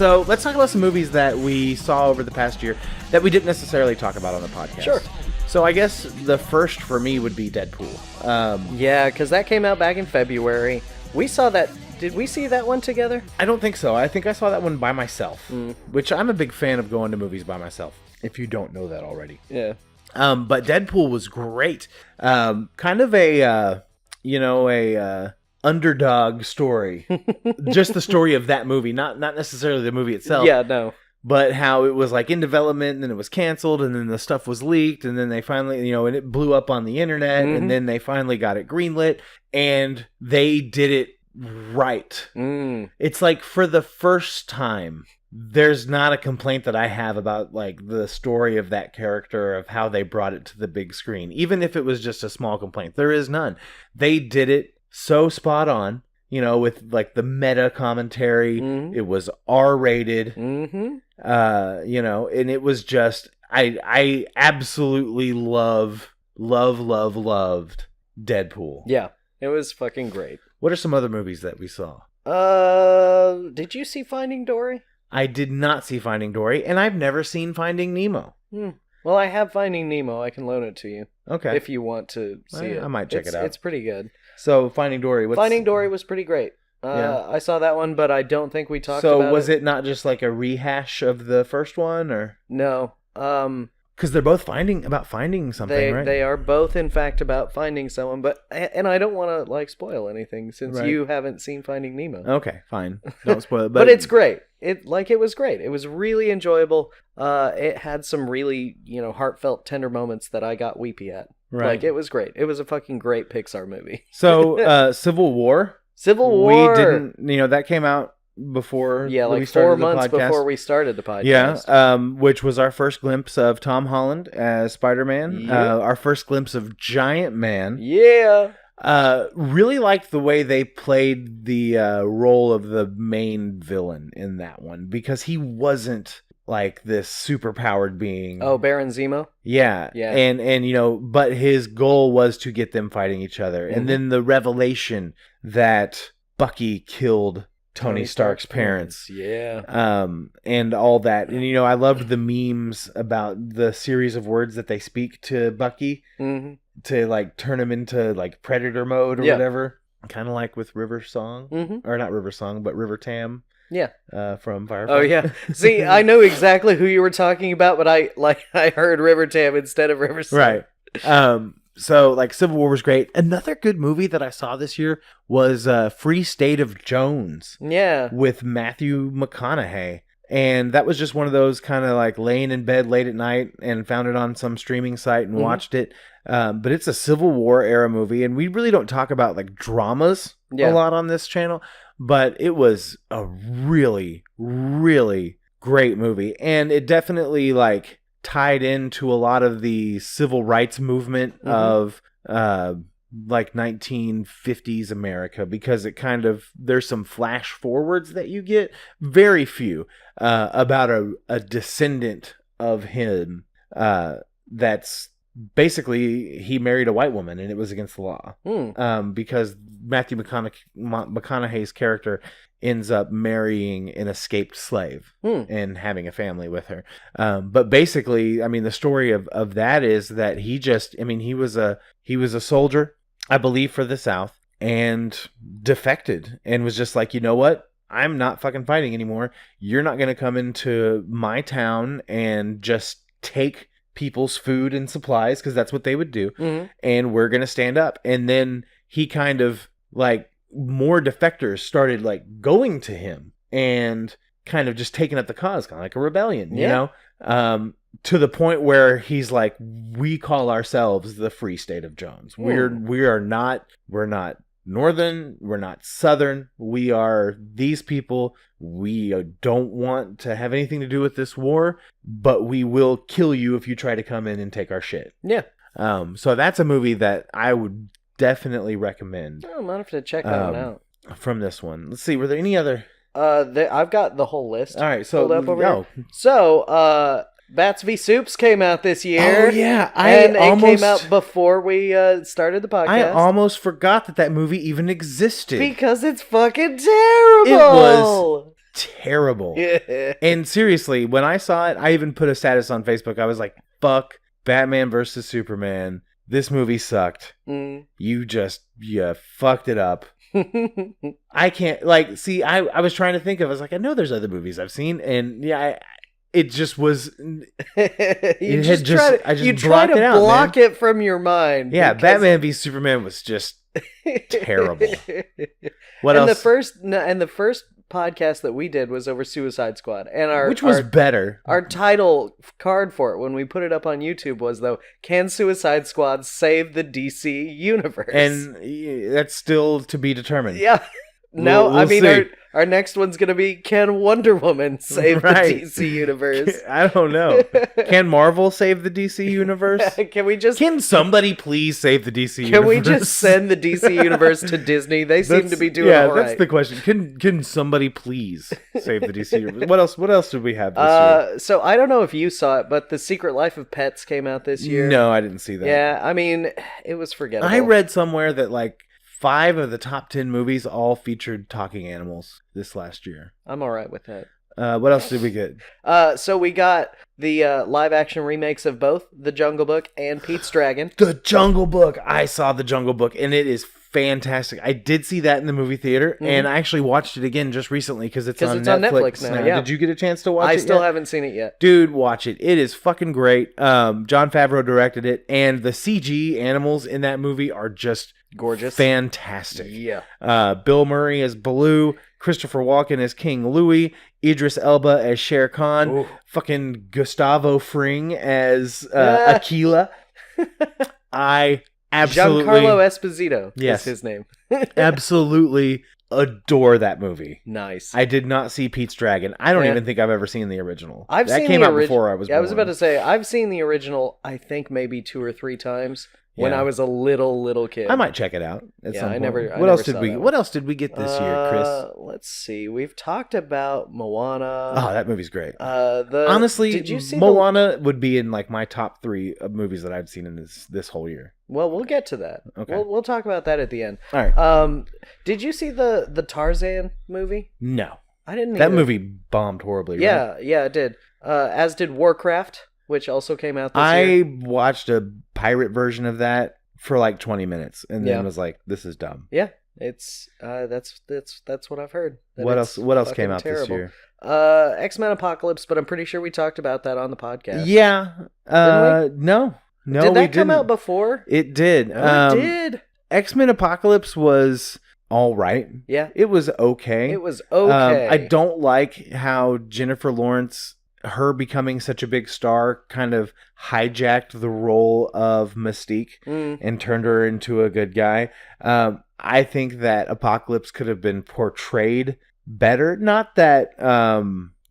So let's talk about some movies that we saw over the past year that we didn't necessarily talk about on the podcast. Sure. So I guess the first for me would be Deadpool. Yeah, because that came out back in February. We saw that. Did we see that one together? I don't think so. I think I saw that one by myself, which I'm a big fan of going to movies by myself, if you don't know that already. Yeah. But Deadpool was great. Kind of a underdog story. Just the story of that movie, not necessarily the movie itself. Yeah, no. But how it was like in development, and then it was canceled, and then the stuff was leaked, and then they finally, and it blew up on the internet, and then they finally got it greenlit, and they did it right. It's like for the first time, there's not a complaint that I have about like the story of that character, of how they brought it to the big screen. Even if it was just a small complaint, there is none. They did it so spot on, with like the meta commentary. It was R-rated, and it was just, I absolutely loved Deadpool. Yeah, it was fucking great. What are some other movies that we saw? Did you see Finding Dory? I did not see Finding Dory, and I've never seen Finding Nemo. Well, I have Finding Nemo. I can loan it to you. Okay. If you want to see it. I might check it out. It's pretty good. So, Finding Dory. Finding Dory was pretty great. Yeah. I saw that one, but I don't think we talked about it. So, was it not just like a rehash of the first one, or? No. Because they're both finding something, right? They are both, in fact, about finding someone, and I don't want to, spoil anything, since you haven't seen Finding Nemo. Okay, fine. Don't spoil it. But it's great. It was great. It was really enjoyable. It had some really, heartfelt, tender moments that I got weepy at. Right. It was great. It was a fucking great Pixar movie. So, Civil War. Civil War. We didn't, that came out before. Yeah, we 4 months before we started the podcast. Yeah, which was our first glimpse of Tom Holland as Spider-Man. Yeah. Our first glimpse of Giant Man. Yeah. Really liked the way they played the role of the main villain in that one, because he wasn't like this super powered being. Oh, Baron Zemo? Yeah. Yeah. And but his goal was to get them fighting each other. And then the revelation that Bucky killed Tony Stark's parents. Yeah. And all that. And, I loved the memes about the series of words that they speak to Bucky to turn him into predator mode or whatever. Kind of like with River Song. Or not River Song, but River Tam. Yeah. From Firefly. Oh, yeah. See, I know exactly who you were talking about, but I heard River Tam instead of River Song. Right. So, Civil War was great. Another good movie that I saw this year was Free State of Jones. Yeah. With Matthew McConaughey. And that was just one of those kind of laying in bed late at night and found it on some streaming site and watched it. But it's a Civil War era movie. And we really don't talk about dramas a lot on this channel. But it was a really, really great movie. And it definitely tied into a lot of the civil rights movement of 1950s America, because it there's some flash forwards that you get, very few, about a descendant of him that's basically, he married a white woman and it was against the law. Because Matthew McConaughey's character ends up marrying an escaped slave and having a family with her. But basically, the story of that is that he was a soldier, I believe, for the South, and defected and was just like, you know what? I'm not fucking fighting anymore. You're not going to come into my town and just take people's food and supplies, because that's what they would do. And we're going to stand up. And then he more defectors started going to him and kind of just taking up the cause, kind of like a rebellion, you know? To the point where he's like, we call ourselves the Free State of Jones. We're not Northern, we're not Southern. We are these people. We don't want to have anything to do with this war, but we will kill you if you try to come in and take our shit. Yeah. So that's a movie that I would definitely recommend. I'm gonna have to check that one out. From this one. Let's see, were there any other? I've got the whole list. All right, so pulled up over here. So, Bats v Soups came out this year. Oh yeah, it came out before we started the podcast. I almost forgot that movie even existed because it's fucking terrible. It was terrible. And seriously, when I saw it, I even put a status on Facebook. I was like, fuck Batman versus Superman. This movie sucked. You fucked it up. I can't, like, see, I was trying to think of, I was like, I know there's other movies I've seen, and it just was, you try to block it from your mind. Yeah, Batman v Superman was just terrible. What else? The first podcast that we did was over Suicide Squad, and which was better. Our title card for it when we put it up on YouTube was, though, "Can Suicide Squad save the DC universe?" And that's still to be determined. Yeah. No, I mean, our next one's going to be, can Wonder Woman save the DC universe? I don't know. Can Marvel save the DC universe? Can somebody please save the DC universe? Can we just send the DC universe to Disney? They seem to be doing all right. That's the question. Can somebody please save the DC universe? What else did we have this year? So I don't know if you saw it, but The Secret Life of Pets came out this year. No, I didn't see that. Yeah, I mean, it was forgettable. I read somewhere that, like, 5 of the top 10 movies all featured talking animals this last year. I'm all right with that. What else did we get? So we got the live-action remakes of both The Jungle Book and Pete's Dragon. The Jungle Book! I saw The Jungle Book, and it is fantastic. I did see that in the movie theater, and I actually watched it again just recently because it's on Netflix now. Yeah. Did you get a chance to watch it I still haven't seen it yet. Dude, watch it. It is fucking great. John Favreau directed it, and the CG animals in that movie are just gorgeous, fantastic. Yeah. Bill Murray as Baloo, Christopher Walken as King Louie, Idris Elba as Shere Khan, fucking Gustavo Fring as Aquila. I absolutely, Giancarlo Esposito is his name. Absolutely adore that movie. Nice. I did not see Pete's Dragon. I don't even think I've ever seen the original. That came out before I was born. I was about to say, I've seen the original, I think maybe 2 or 3 times. When I was a little kid. I might check it out at some point. What else did we get this year, Chris? Let's see. We've talked about Moana. Oh, that movie's great. Honestly, did you see Moana would be in, like, my top 3 of movies that I've seen in this whole year. Well, we'll get to that. Okay. We'll talk about that at the end. All right. Did you see the Tarzan movie? No. I didn't That movie bombed horribly, right? Yeah, it did. As did Warcraft, which also came out this I year. watched a pirate version of that for like 20 minutes and then was like, this is dumb. Yeah, it's that's what I've heard. What else came out this year? X-Men Apocalypse, but I'm pretty sure we talked about that on the podcast. Yeah. No. Did that come out before? It did. It did. X-Men Apocalypse was all right. Yeah. It was okay. I don't like how Jennifer Lawrence, her becoming such a big star, kind of hijacked the role of Mystique and turned her into a good guy. I think that Apocalypse could have been portrayed better. Not that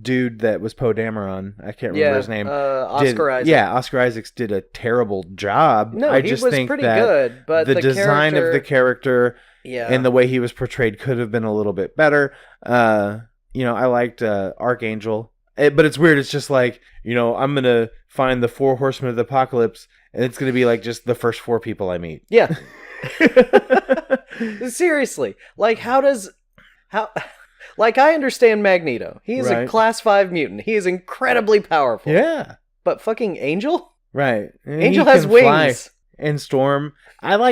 dude that was Poe Dameron, I can't remember his name. Oscar Isaac. Yeah, Oscar Isaacs did a terrible job. No, I he just was think pretty that good, but the design of the character and the way he was portrayed could have been a little bit better. I liked Archangel. But it's weird. It's just like, I'm going to find the 4 horsemen of the apocalypse, and it's going to be like just the first 4 people I meet. Yeah. Seriously. Like, like, I understand Magneto. He is a class 5 mutant. He is incredibly powerful. Yeah. But fucking Angel? Right. And Angel has wings. And Storm.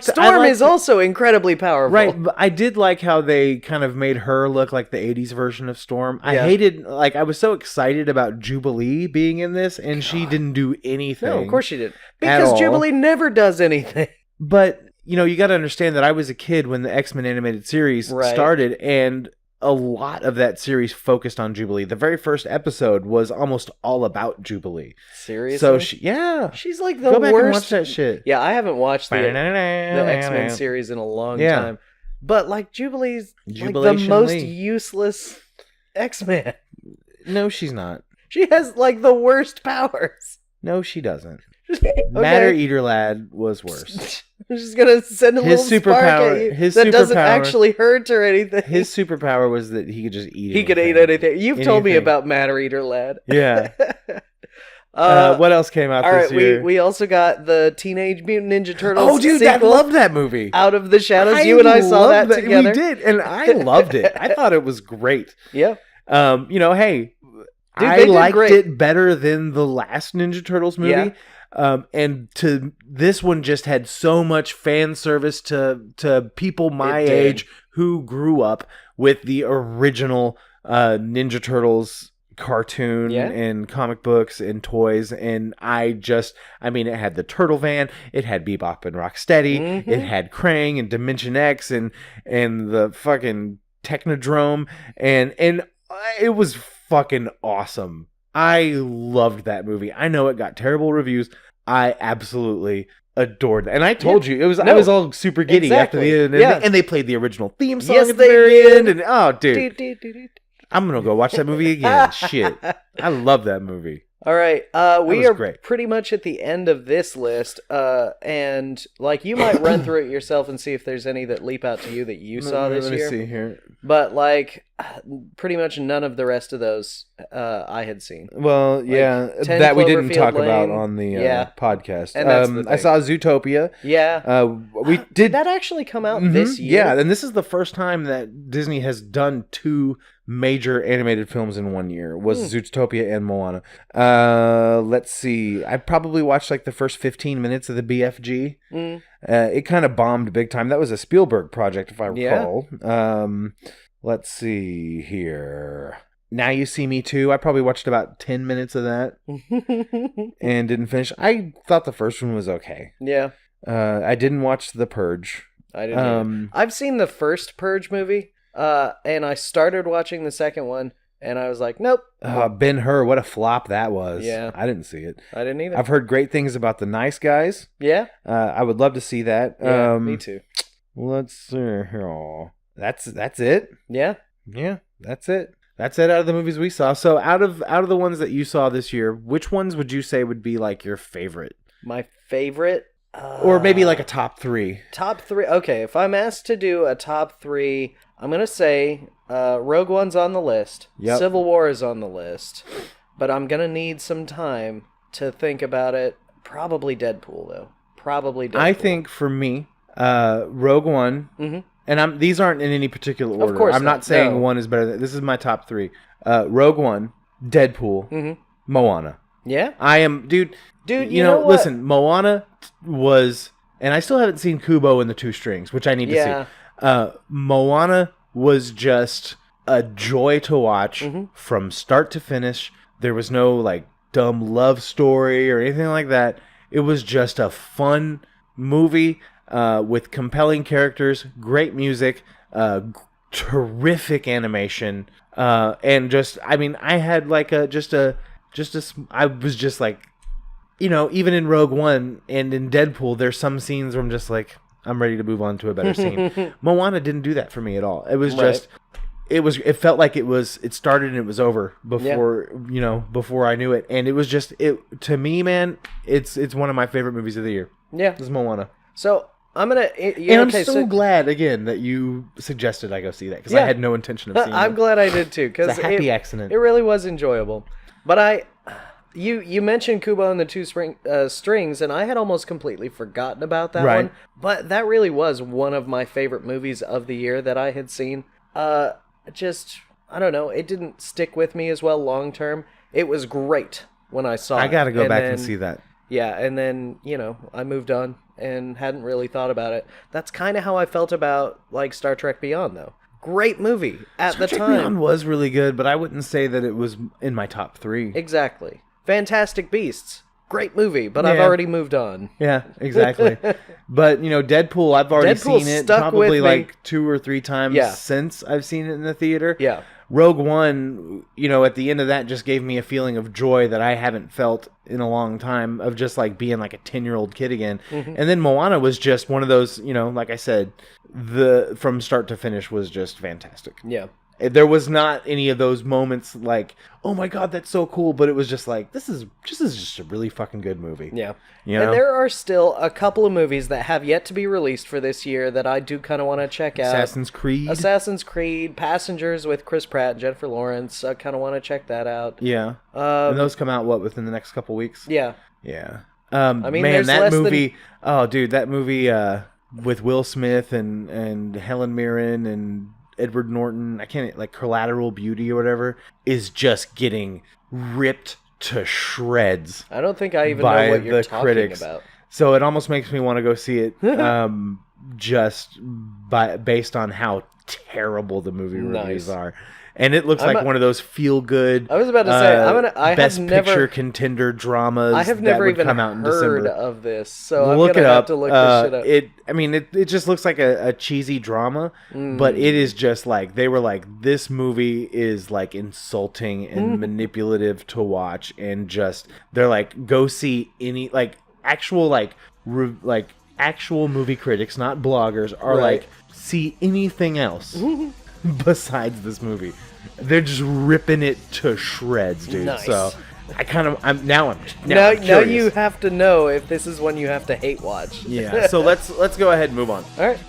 Storm is also incredibly powerful. Right, but I did like how they kind of made her look like the 80s version of Storm. I hated, I was so excited about Jubilee being in this, and she didn't do anything. No, of course she didn't. Because Jubilee never does anything. But, you got to understand that I was a kid when the X-Men animated series started, and a lot of that series focused on Jubilee. The very first episode was almost all about Jubilee. Seriously? So, she's like the worst. Go back and watch that shit. Yeah, I haven't watched the X-Men series in a long time. But, like, Jubilee's like the most useless X-Men. No, she's not. She has, like, the worst powers. No, she doesn't. Matter Eater Lad was worse. I'm just gonna send a little spark at you that doesn't actually hurt or anything. His superpower was that he could just eat. He could eat anything. You've told me about Matter Eater Lad. Yeah. What else came out this year? We also got the Teenage Mutant Ninja Turtles. Oh, dude, I loved that movie. Out of the Shadows. You and I saw that together. We did, and I loved it. I thought it was great. Yeah. Hey, Dude, I liked it better than the last Ninja Turtles movie. Yeah. And this one just had so much fan service to people my age who grew up with the original Ninja Turtles cartoon and comic books and toys. And it had the Turtle Van, it had Bebop and Rocksteady, it had Krang and Dimension X and the fucking Technodrome, and it was fucking awesome. I loved that movie. I know it got terrible reviews. I absolutely adored it. And I told you, I was all super giddy after the end. And they played the original theme song at the very end. And oh, dude. I'm going to go watch that movie again. Shit. I love that movie. All right. We are pretty much at the end of this list. And like you might run through it yourself and see if there's any that leap out to you that you saw this year. Let me see here. But like pretty much none of the rest of those I had seen. Well, yeah, that we didn't talk about on the podcast. And I saw Zootopia. Yeah. Did that actually come out this year? Yeah, and this is the first time that Disney has done 2 major animated films in 1 year. Was Zootopia and Moana. Let's see. I probably watched like the first 15 minutes of the BFG. It kind of bombed big time. That was a Spielberg project, if I recall. Let's see here. Now You See Me Too. I probably watched about 10 minutes of that and didn't finish. I thought the first one was okay. Yeah. I didn't watch The Purge. I didn't. I've seen the first Purge movie, and I started watching the second one, and I was like, nope. Ben-Hur, what a flop that was. Yeah. I didn't see it. I didn't either. I've heard great things about The Nice Guys. Yeah. I would love to see that. Yeah, me too. Let's see here. That's it. Yeah. Yeah, that's it. That's it out of the movies we saw. So out of the ones that you saw this year, which ones would you say would be like your favorite? My favorite? Or maybe like a top 3. Top 3. Okay, if I'm asked to do a top 3, I'm going to say Rogue One's on the list. Yep. Civil War is on the list. But I'm going to need some time to think about it. Probably Deadpool, though. Probably Deadpool. I think for me, Rogue One... And these aren't in any particular order. Of course I'm not saying one is better. This is my top 3. Rogue One, Deadpool, Moana. Yeah? I am... Dude, you know what? Listen, Moana was... And I still haven't seen Kubo and the Two Strings, which I need to see. Moana was just a joy to watch from start to finish. There was no, like, dumb love story or anything like that. It was just a fun movie... with compelling characters, great music, terrific animation, and just, I had like I was just like, even in Rogue One and in Deadpool, there's some scenes where I'm just like, I'm ready to move on to a better scene. Moana didn't do that for me at all. It was just, it felt like it started and it was over before I knew it. And it was just, to me, man, it's one of my favorite movies of the year. Yeah. This is Moana. So, I'm glad again that you suggested I go see that because I had no intention of seeing it. I'm glad I did too because it's a happy accident. It really was enjoyable. But you mentioned Kubo and the Two Strings, and I had almost completely forgotten about that one. But that really was one of my favorite movies of the year that I had seen. I don't know, it didn't stick with me as well long term. It was great when I saw it. I got to go back and see that. Yeah, and then, I moved on and hadn't really thought about it. That's kind of how I felt about, like, Star Trek Beyond, though. Great movie at the time. Star Trek Beyond was really good, but I wouldn't say that it was in my top 3. Exactly. Fantastic Beasts. Great movie, but I've already moved on. Yeah, exactly. But, Deadpool, I've already seen it probably like 2 or 3 times since I've seen it in the theater. Yeah. Rogue One, at the end of that just gave me a feeling of joy that I haven't felt in a long time of just like being like a 10-year-old kid again. And then Moana was just one of those, like I said, from start to finish was just fantastic. Yeah. There was not any of those moments like, oh my God, that's so cool. But it was just like, this is just a really fucking good movie. Yeah. And there are still a couple of movies that have yet to be released for this year that I do kind of want to check out. Assassin's Creed, Passengers with Chris Pratt and Jennifer Lawrence. I kind of want to check that out. Yeah. And those come out, within the next couple weeks? Yeah. Yeah. Man, that movie, oh dude, that movie with Will Smith and Helen Mirren and Edward Norton, I can't, like Collateral Beauty or whatever, is just getting ripped to shreds. I don't think I even know what you're talking about. So it almost makes me want to go see it, just based on how terrible the movie reviews are. And it looks like one of those feel-good. I was about to say, I best have never, picture contender dramas. I have never even come out in heard December. of this, so I'm look gonna it have up. to look this shit up. It just looks like a cheesy drama, but it is just like they were like, this movie is like insulting and manipulative to watch, and just they're like, go see any like actual actual movie critics, not bloggers, are like, see anything else besides this movie. They're just ripping it to shreds, dude. Nice. So I'm now now you have to know if this is one you have to hate watch. Yeah. So let's go ahead and move on. All right.